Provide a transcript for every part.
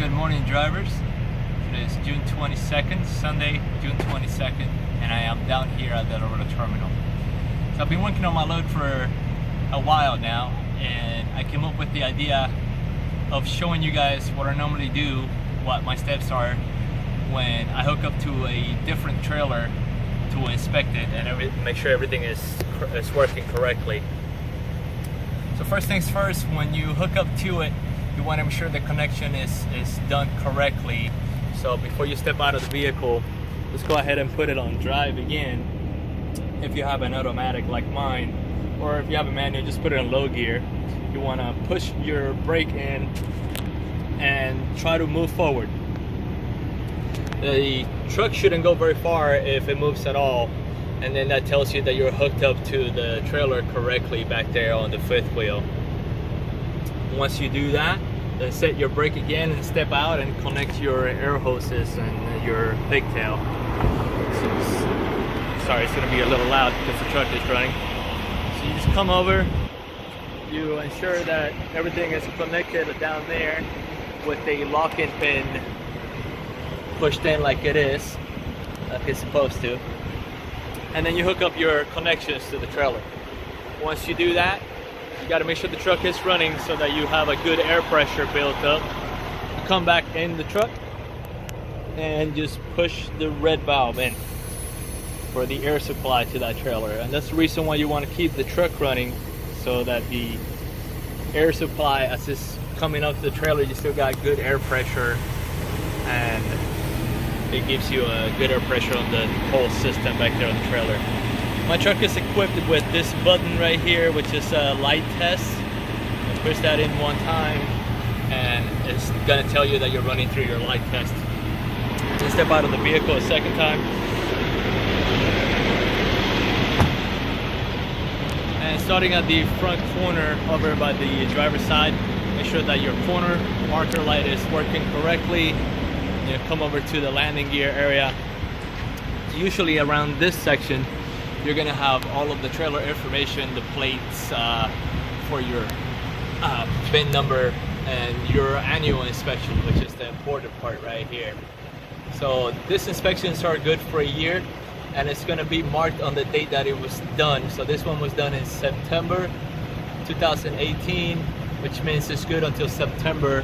Good morning, drivers. Today is June 22nd, Sunday, June 22nd, and I am down here at the Laredo terminal. So I've been working on my load for a while now, and I came up with the idea of showing you guys what I normally do, what my steps are when I hook up to a different trailer to inspect it and make sure everything is working correctly. So first things first, when you hook up to it, you want to make sure the connection is done correctly. So before you step out of the vehicle, let's go ahead and put it on drive again. If you have an automatic like mine, or if you have a manual, just put it in low gear. You want to push your brake in and try to move forward. The truck shouldn't go very far if it moves at all, and then that tells you that you're hooked up to the trailer correctly back there on the fifth wheel. Once you do that, then set your brake again and step out and connect your air hoses and your pigtail. Sorry, it's going to be a little loud because the truck is running. So you just come over, you ensure that everything is connected down there with the locking pin pushed in like it is, like it's supposed to. And then you hook up your connections to the trailer. Once you do that, you got to make sure the truck is running so that you have a good air pressure built up. You come back in the truck and just push the red valve in for the air supply to that trailer. And that's the reason why you want to keep the truck running, so that the air supply, as it's coming up to the trailer, you still got good air pressure, and it gives you a good air pressure on the whole system back there on the trailer. My truck is equipped with this button right here, which is a light test. You push that in one time and it's gonna tell you that you're running through your light test. You step out of the vehicle a second time. And starting at the front corner over by the driver's side, make sure that your corner marker light is working correctly. You come over to the landing gear area. Usually around this section, you're gonna have all of the trailer information, the plates for your VIN number, and your annual inspection, which is the important part right here. So this inspections are good for a year, and it's gonna be marked on the date that it was done. So this one was done in September 2018, which means it's good until September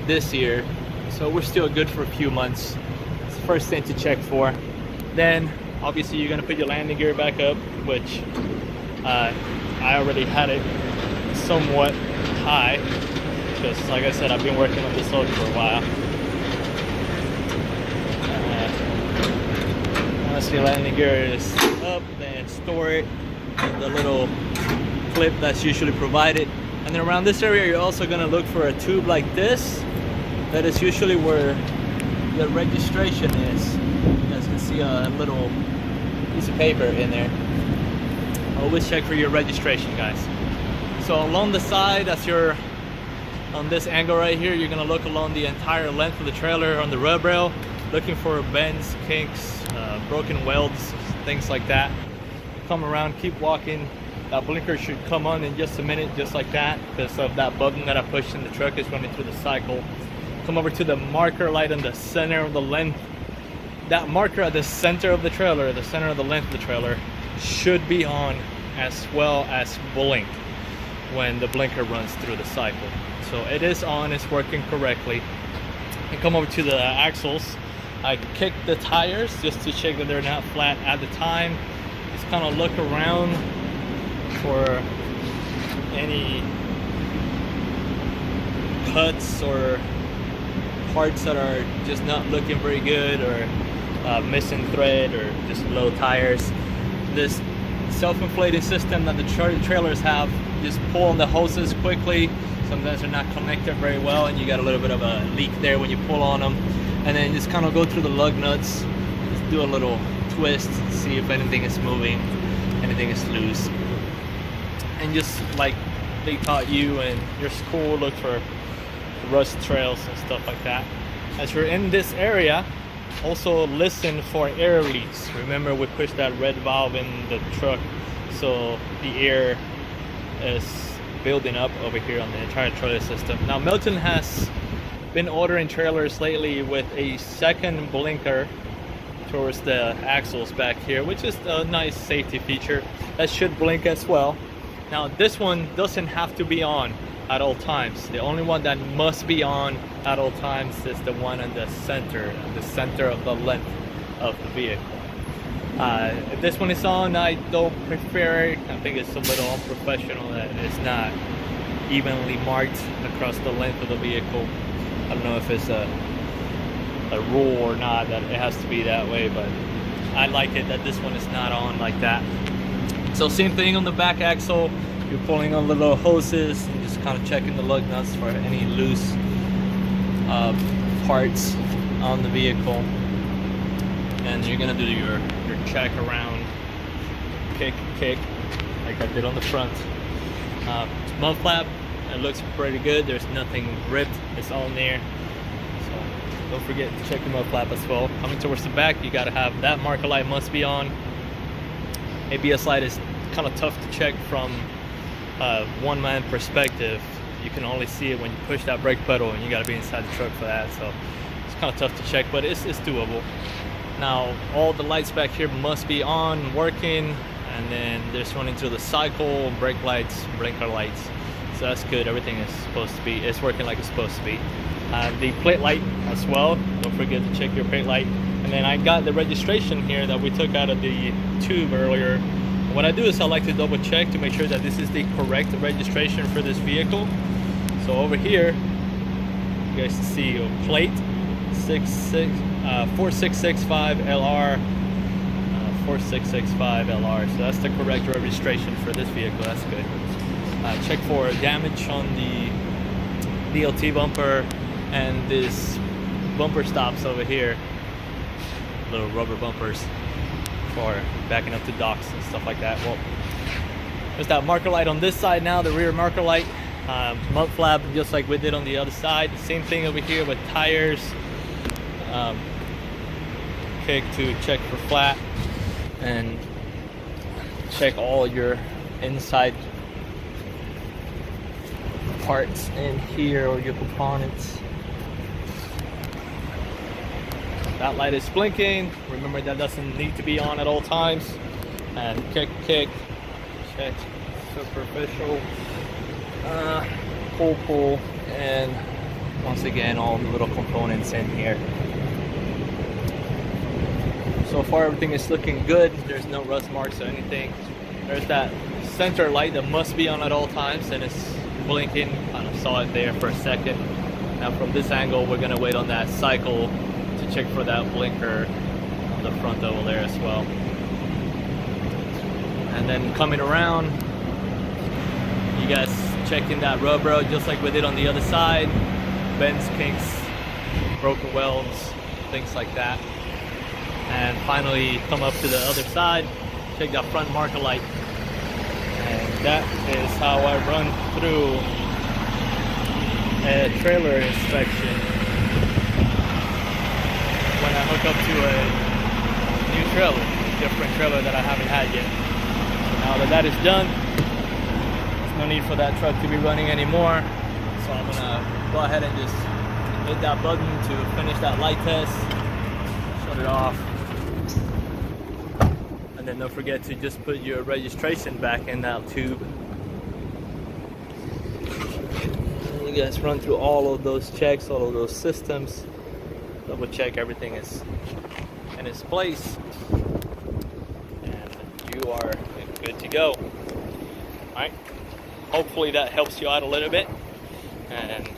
this year. So we're still good for a few months. It's the first thing to check for. Then obviously you're gonna put your landing gear back up, which I already had it somewhat high, because like I said, I've been working on this load for a while. Once your landing gear is up, then store it in the little clip that's usually provided. And then around this area, you're also gonna look for a tube like this. That is usually where the registration is. You guys can see a little piece of paper in there. Always check for your registration, guys. So along the side, as you're on this angle right here, you're gonna look along the entire length of the trailer on the rub rail, looking for bends, kinks, broken welds, things like that. Come around, keep walking. That blinker should come on in just a minute, just like that, because of that button that I pushed in the truck is running through the cycle. Come over to the marker light in the center of the length. That marker at the center of the trailer, the center of the length of the trailer, should be on as well as blink when the blinker runs through the cycle. So it is on, it's working correctly. And come over to the axles. I kicked the tires just to check that they're not flat at the time. Just kind of look around for any cuts or parts that are just not looking very good, or missing thread, or just low tires. This self-inflating system that the trailers have, just pull on the hoses quickly. Sometimes they're not connected very well and you got a little bit of a leak there when you pull on them. And then just kind of go through the lug nuts, just do a little twist, see if anything is moving, anything is loose. And just like they taught you in your school, look for rust trails and stuff like that. As you're in this area, also listen for air leaks. Remember, we pushed that red valve in the truck, so the air is building up over here on the entire trailer system. Now Milton has been ordering trailers lately with a second blinker towards the axles back here, which is a nice safety feature that should blink as well. Now this one doesn't have to be on at all times. The only one that must be on at all times is the one in the center of the length of the vehicle. If this one is on, I don't prefer it. I think it's a little unprofessional that it's not evenly marked across the length of the vehicle. I don't know if it's a rule or not that it has to be that way, but I like it that this one is not on like that. So same thing on the back axle. You're pulling on the little hoses and just kind of checking the lug nuts for any loose parts on the vehicle. And you're gonna do your check around, kick, like I did on the front. Mud flap, it looks pretty good. There's nothing ripped, it's all in there. So don't forget to check the mud flap as well. Coming towards the back, you gotta have that marker light must be on. ABS light is kind of tough to check from one-man perspective. You can only see it when you push that brake pedal, and you got to be inside the truck for that, so it's kind of tough to check, but it's doable. Now all the lights back here must be on, working, and then there's one into the cycle, brake lights, blinker lights, so that's good. Everything is supposed to be, it's working like it's supposed to be. The plate light as well, don't forget to check your plate light. And then I got the registration here that we took out of the tube earlier. What I do is I like to double check to make sure that this is the correct registration for this vehicle. So over here, you guys see a plate 4665 LR, 4665 LR. So that's the correct registration for this vehicle. That's good. Check for damage on the DLT bumper and this bumper stops over here. Little rubber bumpers for backing up to docks and stuff like that. Well, there's that marker light on this side now, the rear marker light. Mud flap, just like we did on the other side. Same thing over here with tires. Kick to check for flat, and check all your inside parts in here, or your components. That light is blinking. Remember, that doesn't need to be on at all times. And kick, check superficial, pull, and once again all the little components in here. So far everything is looking good. There's no rust marks or anything. There's that center light that must be on at all times, and it's blinking. Kind of saw it there for a second. Now from this angle, we're gonna wait on that cycle to check for that blinker on the front over there as well. And then coming around, you guys checking that rubber just like we did on the other side. Bends, kinks, broken welds, things like that. And finally come up to the other side, check that front marker light. And that is how I run through a trailer inspection when I hook up to a new trailer, a different trailer that I haven't had yet. So now that that is done, there's no need for that truck to be running anymore. So I'm gonna go ahead and just hit that button to finish that light test, shut it off. And then don't forget to just put your registration back in that tube. And you guys run through all of those checks, all of those systems. Double check everything is in its place. And you are good to go. Alright. Hopefully that helps you out a little bit. And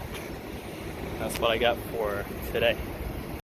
that's what I got for today.